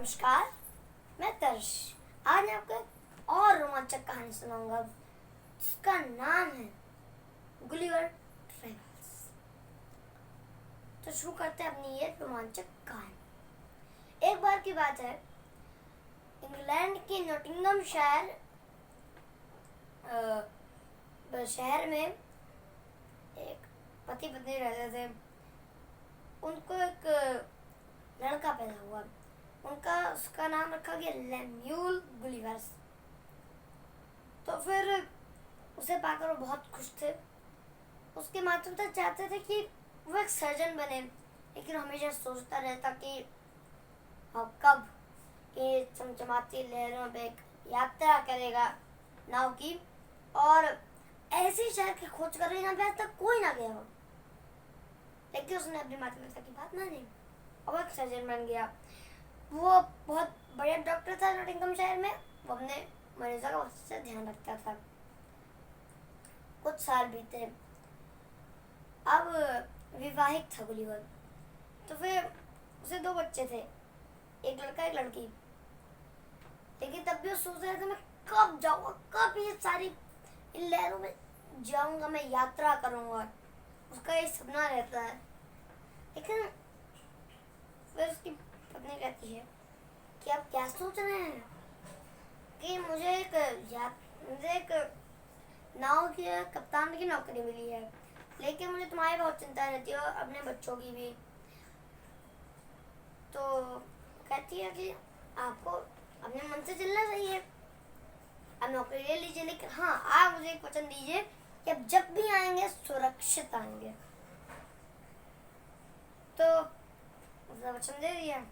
नमस्कार, मैं तर्श। आज मैं आपको एक और रोमांचक कहानी सुनाऊंगा जिसका नाम है गुलिवर ट्रेवल्स। तो शुरू करते हैं अपनी ये रोमांचक कहानी। एक बार की बात है, इंग्लैंड के नॉटिंघम शहर में एक पति पत्नी रहते थे। उनको एक लड़का पैदा हुआ। उसका नाम रखा गया लेम्यूल गुलिवर्स। तो फिर उसे पाकर वो बहुत खुश थे। उसके माता पिता चाहते थे कि वो एक सर्जन बने, लेकिन हमेशा सोचता रहता कि कब ये चमचमाती लहरों पे एक यात्रा करेगा नाव की, और ऐसे शहर की खोज कर रही, जहाँ तक कोई ना गया हो। लेकिन उसने अपने माता पिता की बात मानी और एक सर्जन बन गया। वो बहुत बढ़िया डॉक्टर था नॉटिंघम शहर में। वो अपने मरीजों का बहुत अच्छा ध्यान रखता था। कुछ साल बीते। अब विवाहित था गुलिवर। तो फिर उसे 2 बच्चे थे, एक लड़का एक लड़की। लेकिन तब भी वो सोच रहा था, मैं कब जाऊंगा, कब ये सारी इन लहरों में जाऊंगा, मैं यात्रा करूंगा। उसका ये सपना रहता है। लेकिन फिर उसकी पत्नी कहती है कि आप क्या सोच रहे हैं कि मुझे एक नाव की कप्तान की नौकरी मिली है, लेकिन मुझे तुम्हारी बहुत चिंता रहती है और अपने बच्चों की भी। तो कहती है कि आपको अपने मन से चलना चाहिए, आप नौकरी ले लीजिए, लेकिन हाँ, आप मुझे एक वचन दीजिए कि आप जब भी आएंगे सुरक्षित आएंगे। तो उसने वचन दे दिया।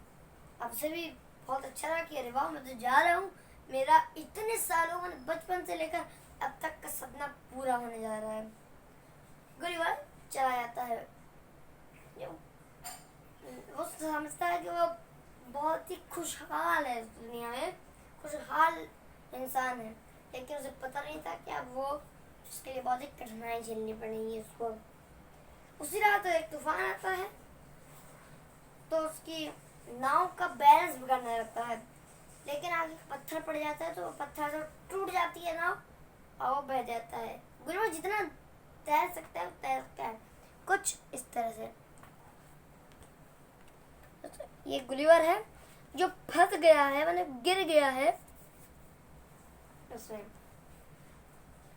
अब से भी बहुत अच्छा रहा कि अरे वाह, मैं तो जा रहा हूँ, मेरा इतने सालों में बचपन से लेकर अब तक का सपना पूरा होने जा रहा है। गुलिवर चला जाता है। वो समझता है कि वो बहुत ही खुशहाल है, इस दुनिया में खुशहाल इंसान है। लेकिन उसे पता नहीं था कि अब वो उसके लिए बहुत ही कठिनाई झेलनी पड़ेगी उसको। उसी रात एक तूफान आता है, तो उसकी नाव का बैलेंस बिगड़ने लगता है। लेकिन आगे पत्थर पड़ जाता है, तो वो पत्थर से टूट जाती है नाव और वो बह जाता है। गुलिवर जितना तैर सकता है तैर सकता है, कुछ इस तरह से। ये गुलिवर है जो फंस गया है, मैंने गिर गया है उसमें।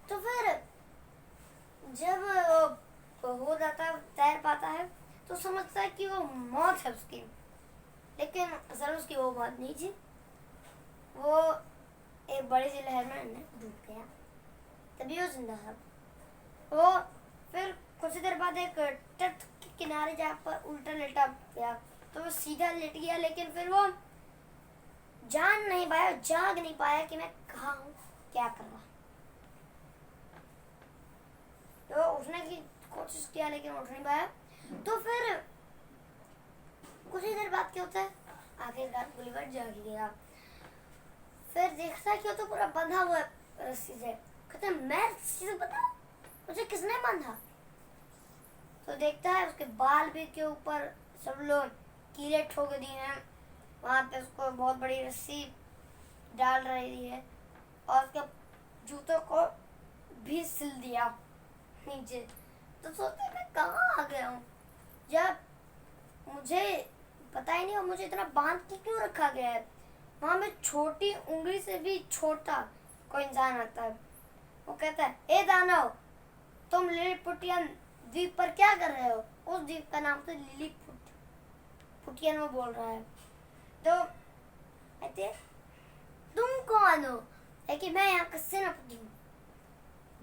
तो फिर जब हो जाता है, तैर पाता है, तो समझता है कि वो मौत है उसकी। लेकिन असल उसकी वो मौत नहीं थी। वो एक बड़ी सी लहर में डूब गया, तभी वो जिंदा था। वो फिर कुछ देर बाद एक तट के किनारे जहाँ पर उल्टा लेटा गया, तो वो सीधा लेट गया। लेकिन फिर वो जाग नहीं पाया कि मैं कहाँ हूँ, क्या कर रहा। तो उठने की कोशिश किया, लेकिन उठ नहीं पाया। तो फिर कुछ ही देर बाद क्या होता है, आखिरकार गुलिवर जाग गया। फिर देखता है कि वो तो पूरा बंधा हुआ है रस्सी से। कहते हैं, मैं रस्सी से बंधा, मुझे किसने बांधा? तो देखता है उसके बाल भी के ऊपर सब लोग कीले ठोक दिए हैं। वहां पे उसको बहुत बड़ी रस्सी डाल रही है और उसके जूतों को भी सिल दिया नीचे। तो सोचते मैं कहाँ आ गया हूँ, जब मुझे पता ही नहीं और मुझे इतना बांध के क्यों रखा गया है। वहां में छोटी उंगली से भी छोटा कोई इंसान आता है। वो कहता है, ए दानव, तुम लिलीपुटियन द्वीप पर क्या कर रहे हो? उस द्वीप का नाम तो लिलीपुटियन वो बोल रहा है। तो कहते तुम कौन हो? लेकिन मैं यहाँ का सेनापति हूँ,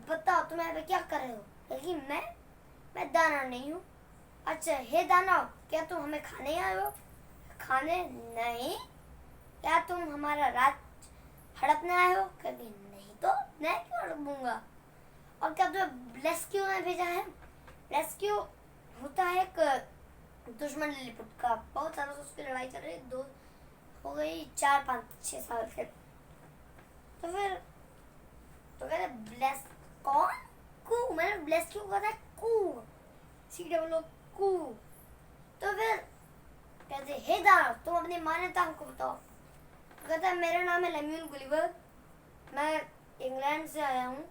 बताओ तुम यहाँ पे क्या कर रहे हो? लेकिन मैं दानव नहीं हूँ। अच्छा, हे दानव, क्या तुम हमें खाने आए हो? खाने नहीं। क्या तुम हमारा राज हड़पने आए हो? कभी नहीं, तो मैं क्यों हड़पूंगा? और क्या तुम्हें रेस्क्यू में भेजा है? रेस्क्यू होता है एक दुश्मन लिलीपुट का, बहुत सालों से उसकी लड़ाई चल रही, 2 हो गई 4, 5, 6 साल से। तो फिर तो कहते ब्लेस कौन? कू, मैंने ब्लेस क्यों कहा था? कू, CW कू। तो फिर कहते, हे दानव, तुम अपनी मान्यता हमको बताओ, कहता है मेरा नाम है लेम्यूल गुलिवर, मैं इंग्लैंड से आया हूँ।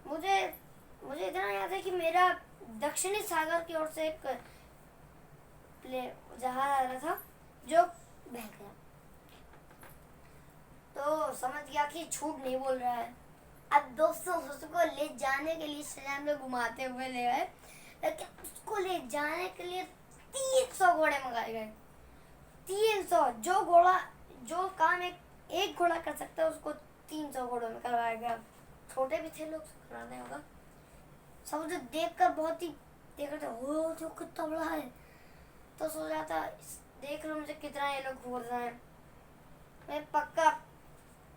मुझे मुझे इतना याद है कि मेरा दक्षिणी सागर की ओर से एक जहाज आ रहा था जो बह गया। तो समझ गया कि झूठ नहीं बोल रहा है। अब दोस्तों उसको ले जाने के लिए सजान में घुमाते हुए ले आए, लेकिन उसको ले जाने के लिए 300 घोड़े मंगाए गए। 300, जो काम एक घोड़ा कर सकता है उसको 300 घोड़ों में करवाया गया। छोटे भी थे लोग, कराने होगा। सब जो देखकर बहुत ही देख रहे थे, ओ जो कितना बड़ा है। तो सोच रहा था देख लो मुझे कितना ये लोग घूर रहे हैं। मैं पक्का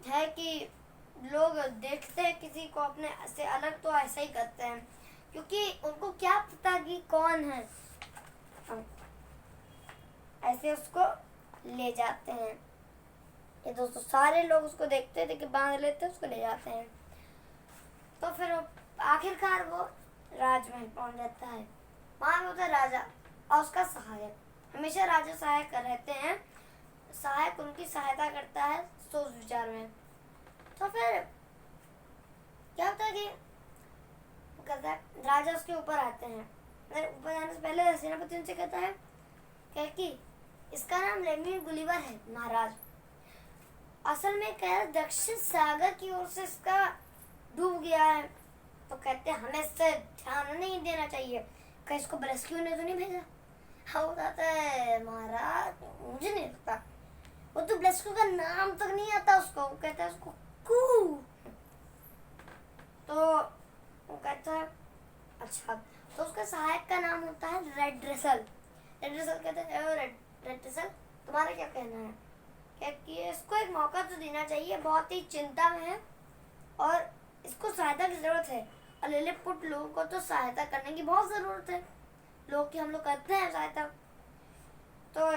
है कि लोग देखते हैं किसी को अपने से अलग तो ऐसा ही करते हैं, क्योंकि उनको क्या पता कि कौन है। ऐसे उसको ले जाते हैं। ये दोस्तों सारे लोग उसको देखते थे कि बांध लेते, उसको ले जाते हैं। तो फिर आखिरकार वो राजमहल पहुंच जाता है। वहां होता है राजा और उसका सहायक। हमेशा राजा सहायक रहते हैं, सहायक उनकी सहायता करता है सोच विचार में। तो फिर क्या होता है कि कहता है राजा उसके ऊपर आते हैं। ऊपर जाने से पहले सेनापति उनसे कहता है कि इसका नाम लेम्यूल गुलिवर है महाराज। असल में कह रहा दक्षिण सागर की ओर से इसका डूब गया है। तो कहते हैं हमें इससे ध्यान नहीं देना चाहिए, कहीं इसको रेस्क्यू ने तो नहीं भेजा। हाँ बताता है महाराज मुझे नहीं लगता, वो तो रेस्क्यू का नाम तक नहीं आता उसको। वो कहता है उसको कू। तो वो कहता है अच्छा। तो उसका सहायक का नाम होता है रेडरेसल। रेडरेसल कहते हैं रेडरेसल तुम्हारा क्या कहना है? कि इसको एक मौका तो देना चाहिए, बहुत ही चिंता में है और इसको सहायता की जरूरत है। और लिलीपुट लोगों को तो सहायता करने की बहुत जरूरत है, लोग की हम लोग करते हैं सहायता। तो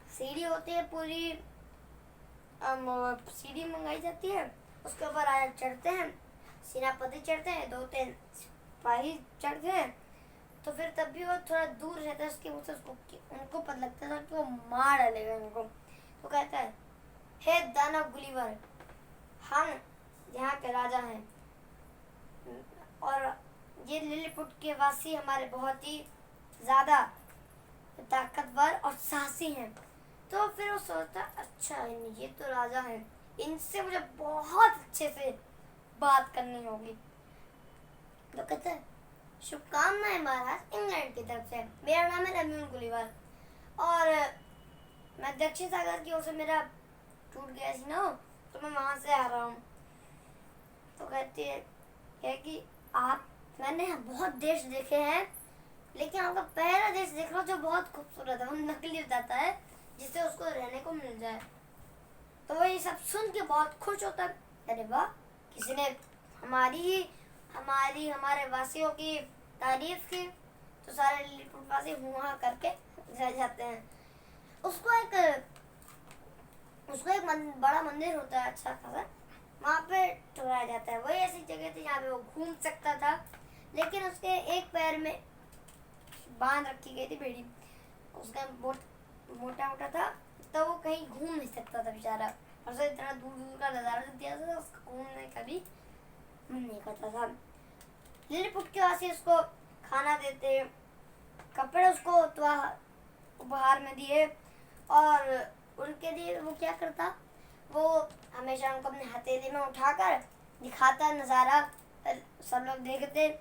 सीढ़ी होती है पूरी, सीढ़ी मंगाई जाती है, उसके ऊपर आया चढ़ते हैं, सेनापति चढ़ते हैं, 2-3 सिपाही चढ़ते हैं। तो फिर तब भी वो थोड़ा दूर रहता है उसके मुझसे, उनको पता लगता था कि वो मार डालेगा उनको। तो कहता है हे दानव गुलिवर, हम यहाँ के राजा हैं और ये लिलीपुट के वासी हमारे बहुत ही ज्यादा ताकतवर और साहसी हैं। तो फिर वो सोचता अच्छा ये तो राजा हैं, इनसे मुझे बहुत अच्छे से बात करनी होगी। तो कहता है शुभकामनाएं महाराज इंग्लैंड की तरफ से, मेरा नाम है लेम्यूल गुलिवर और मैं दक्षिण सागर की ओर से मेरा टूट गया थी ना, तो मैं वहां से आ रहा हूँ। तो कहती है कि मैंने बहुत देश देखे हैं, लेकिन आपका पहला देश देख रहा हूँ जो बहुत खूबसूरत है। वो नकली बताता है जिससे उसको रहने को मिल जाए। तो वो ये सब सुन के बहुत खुश होता है, अरे वाह किसी ने हमारे वासियों की तारीफ की। तो सारे लिलीपुट वासी हुआ करके रह जाते हैं। उसको एक बड़ा मंदिर होता है अच्छा खासा, वहाँ पे ठहराया जाता है। वही ऐसी जगह थी जहाँ पे वो घूम सकता था, लेकिन उसके एक पैर में बांध रखी गई थी बेड़ी, उसका मोटा था, तो वो कहीं घूम नहीं सकता था बेचारा। और उसे इतना दूर दूर का नजारा दिया था, उसको घूमने का भी मन नहीं करता था। लिलीपुट के वासी उसको खाना देते, कपड़े उसको उपहार में दिए और उनके लिए वो क्या करता, वो हमेशा उनको अपने हथेली में उठाकर दिखाता नज़ारा, सब लोग देखते।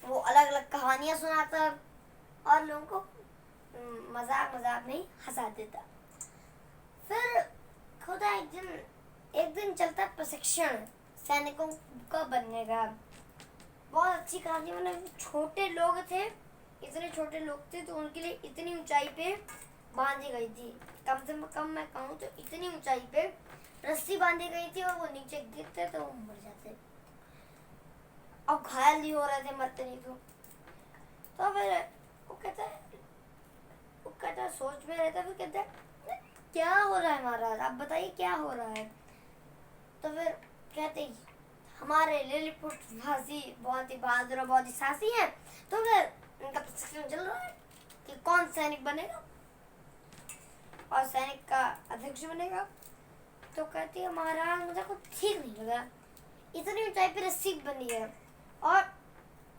वो अलग अलग कहानियां सुनाता और लोगों को मजाक में हंसा देता। फिर खुदा एक दिन चलता प्रशिक्षण सैनिकों का बनने का। बहुत अच्छी कहानी, मतलब छोटे लोग थे, इतने छोटे लोग थे तो उनके लिए इतनी ऊंचाई पे बांधी गई थी, कम से कम मैं कहूँ तो इतनी ऊंचाई पे रस्सी बांधी गई थी और वो नीचे गिरते तो वो मर जाते और घायल भी हो रहे थे, मरते नहीं तो फिर वो कहता है सोच में रहता, फिर कहता है क्या हो रहा है महाराज, आप बताइए क्या हो रहा है। तो फिर कहते हमारे लिलीपुट वासी बहुत ही बहादुर और बहुत ही साहसी हैं, तो फिर इनका प्रशिक्षण चल रहा है कि कौन सैनिक बनेगा। और सैनिक का अध्यक्ष बनेगा। तो कहती है महाराज मुझे कुछ ठीक नहीं लगा, इतनी ऊंचाई पे रस्सी बनी है और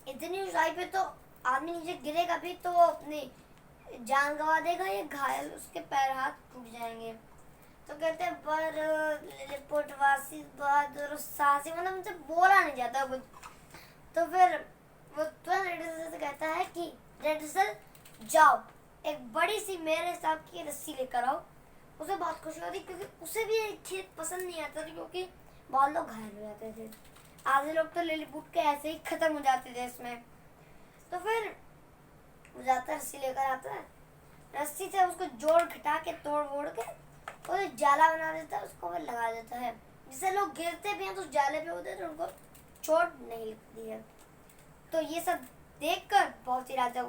इतनी ऊंचाई पे तो आदमी नीचे गिरेगा भी तो अपनी जान गंवा देगा, ये घायल, उसके पैर हाथ टूट जाएंगे। तो कहते हैं पर लिलिपुटवासी बहादुर साहसी, मतलब मुझे बोला नहीं जाता कुछ। तो फिर वो तुरंत रेडसल से कहता है कि रेडसल जाओ एक बड़ी सी मेरे हिसाब की रस्सी लेकर आओ। उसे बहुत खुशी होती क्योंकि उसे भी खेत पसंद नहीं आता था, क्योंकि बहुत लोग घायल हो जाते थे, आधे लोग तो लिलीपुट के ऐसे ही खत्म हो जाते थे इसमें। तो फिर वो जाता है, रस्सी लेकर आता है, रस्सी से उसको जोड़ घटा के तोड़ वोड़ के और जाला बना देता है, उसको वो लगा देता है, जिससे लोग गिरते भी हैं तो उस जाले पे होते हैं तो उनको चोट नहीं लगती है। तो ये सब देखकर बहुत ही राजा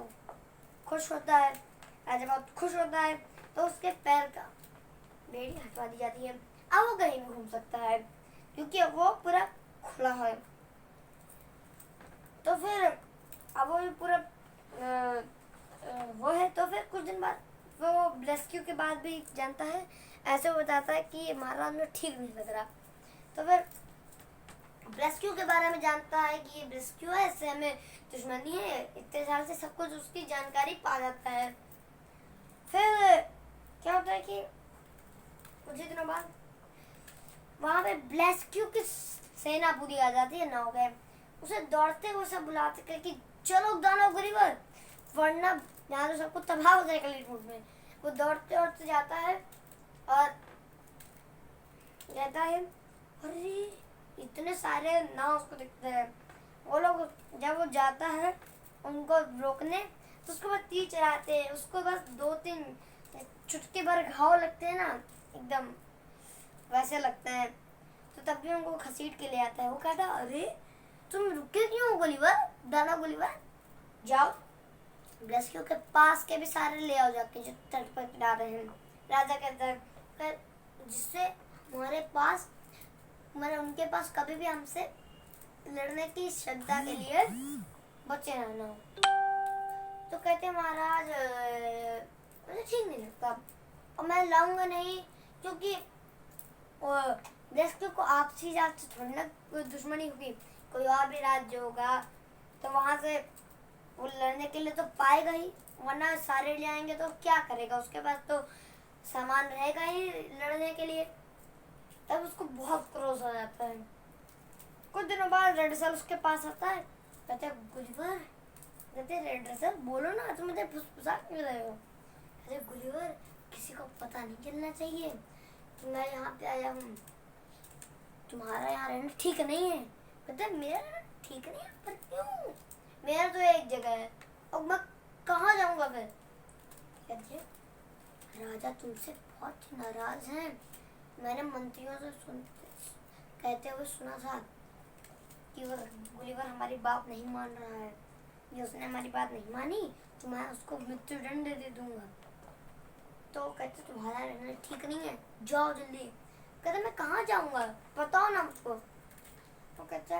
खुश होता है, राजा बहुत खुश होता है। तो उसके पैर का बेड़ी हटवा दी जाती है, अब वो कहीं भी घूम सकता है क्योंकि वो पूरा खुला है। तो फिर अब वो पूरा वो है। तो फिर कुछ दिन बाद वो रेस्क्यू के बाद भी जानता है, ऐसे वो बताता है कि महाराज में ठीक नहीं लग रहा। तो फिर रेस्क्यू के बारे में जानता है कि ये रेस्क्यू है, इससे हमें दुश्मनी है, इतने साल से सब कुछ उसकी जानकारी पा जाता है। फिर क्या होता है कि कुछ ही दिनों बाद वहां पे रेस्क्यू की सेना पूरी आ जाती है नाव पे। उसे दौड़ते हुए सब बुलाते हैं कि चलो दानव गुलिवर, वरना यहाँ तो सबको तबाह हो जाएगा लिलीपुट में। वो दौड़ते दौड़ते जाता है और कहता है अरे इतने सारे नाव उसको दिखते हैं। वो लोग जब वो जाता है उनको रोकने तो उसको बस तीर चलाते हैं, उसको बस 2-3 चुटके भर घाव लगते हैं ना, एकदम वैसे लगते हैं। तो तब भी उनको घसीट के ले आता है। वो कहता है अरे तुम रुके क्यों गुलिवर, दाना गुलिवर, जाओ रेस्क्यू के पास के भी सारे ले आओ जाके जो तट पर किरा रहे हैं। राजा कहता है जिससे हमारे पास, मैंने उनके पास कभी भी हमसे लड़ने की श्रद्धा के लिए बचे रहना हो। तो कहते हैं महाराज मुझे ठीक नहीं लगता और मैं लाऊंगा नहीं, क्योंकि रेस्क्यू को आपसी जात से थोड़ी ना कोई दुश्मनी होगी, कोई और भी राज्य होगा तो वहां से वो लड़ने के लिए तो पाएगा ही, वरना सारे ले आएंगे तो क्या करेगा, उसके पास तो सामान रहेगा ही लड़ने के लिए। तब उसको बहुत क्रोध हो जाता है। कुछ दिनों बाद रेडसल उसके पास आता है, कहते गुलिवर, कहते रेडसल बोलो ना, तुम मुझे फुसफुसा क्यों रहे हो। कहते गुलिवर किसी को पता नहीं चलना चाहिए कि मैं यहाँ पे आया हूँ, तुम्हारा यहाँ रहना ठीक नहीं है। कहते मेरा ठीक नहीं है, पर क्यों, मेरा तो एक जगह है और मैं कहाँ जाऊँगा फिर। कहते राजा तुमसे बहुत नाराज हैं, मैंने मंत्रियों से कहते हुए सुना था कि वो गुलिवर हमारी बात नहीं मान रहा है, ये उसने हमारी बात नहीं मानी तो मैं उसको मृत्यु दंड दे दूंगा। तो कहते तुम्हारा रहना ठीक नहीं है, जाओ जल्दी। कहते मैं कहाँ जाऊँगा, बताओ ना मुझको। तो कहते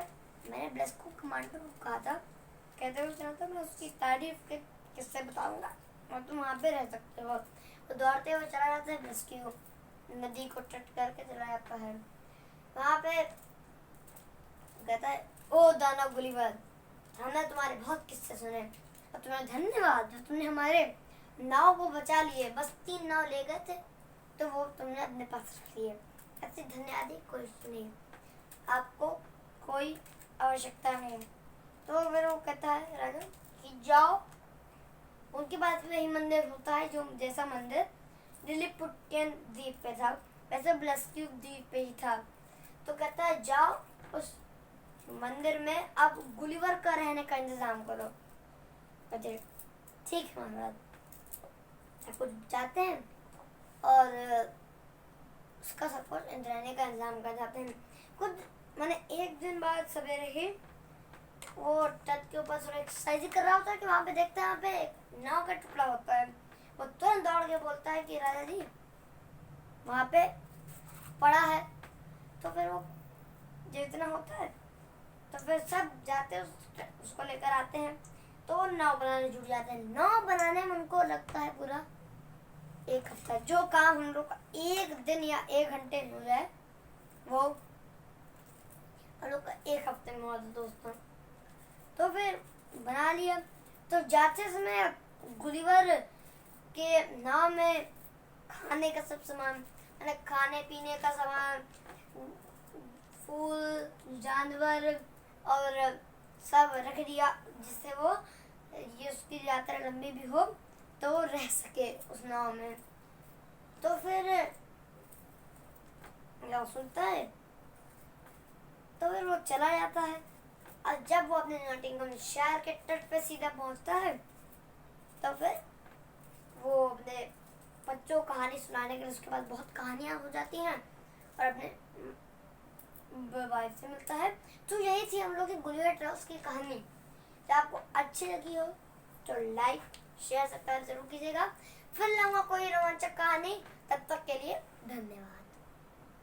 मैंने ब्लेस्को कमांडर को कहा था, कहते हुए सुना था मैं उसकी तारीफ के किस्से बताऊंगा और तुम वहाँ पे रह सकते हो। वो दौड़ते हुए चला जाता है, रेस्क्यू नदी को तट करके चला जाता है। वहाँ पे कहता है ओ दानव गुलिवर, हमने तुम्हारे बहुत किस्से सुने और तुम्हें धन्यवाद जो तुमने हमारे नाव को बचा लिए, बस 3 नाव ले गए थे तो वो तुमने अपने पास रख लिए, ऐसे धन्यवाद ही कोई नहीं, आपको कोई आवश्यकता नहीं। तो फिर वो कहता है राजा कि जाओ, उनके पास वही मंदिर होता है जो जैसा मंदिर लिलीपुटियन द्वीप पे था वैसे ब्लेस्क्यू द्वीप पे ही था। तो कहता है जाओ उस मंदिर में अब गुलिवर का रहने का इंतजाम करो। कहते ठीक है महाराज, कुछ जाते हैं और उसका सब कुछ रहने का इंतजाम कर जाते हैं। कुछ मैंने एक दिन बाद सवेरे ही वो तट के ऊपर थोड़ा एक्सरसाइज कर रहा होता है कि वहाँ पे देखते हैं वहाँ पे एक नाव का टुकड़ा होता है। वो तुरंत दौड़ के बोलता है कि राजा जी वहाँ पे पड़ा है। तो फिर वो जितना होता है तो फिर सब जाते हैं उसको लेकर आते हैं तो नाव बनाने जुट जाते हैं। नाव बनाने में उनको लगता है पूरा एक हफ्ता, जो काम हम लोग का एक दिन या 1 घंटे में हो जाए वो हम लोग का 1 हफ्ते में हुआ था दोस्तों। तो फिर बना लिया। तो जाते समय गुलिवर के नाव में खाने का सब सामान, खाने पीने का सामान, फूल, जानवर और सब रख दिया, जिससे वो ये उसकी यात्रा लंबी भी हो तो वो रह सके उस नाव में। तो फिर क्या सुनता है, तो फिर वो चला जाता है। और जब वो अपने नॉटिंघम शहर के तट पे सीधा पहुंचता है, तो फिर वो अपने बच्चों को कहानी सुनाने के लिए उसके पास बहुत कहानियां हो जाती हैं और अपने वाइफ से मिलता है। तो यही थी हम लोग की गुलिवर ट्राउज़र की कहानी। तो आपको अच्छी लगी हो तो लाइक शेयर सब्सक्राइब जरूर कीजिएगा। फिर लाऊंगा कोई रोमांचक कहानी, तब तक के लिए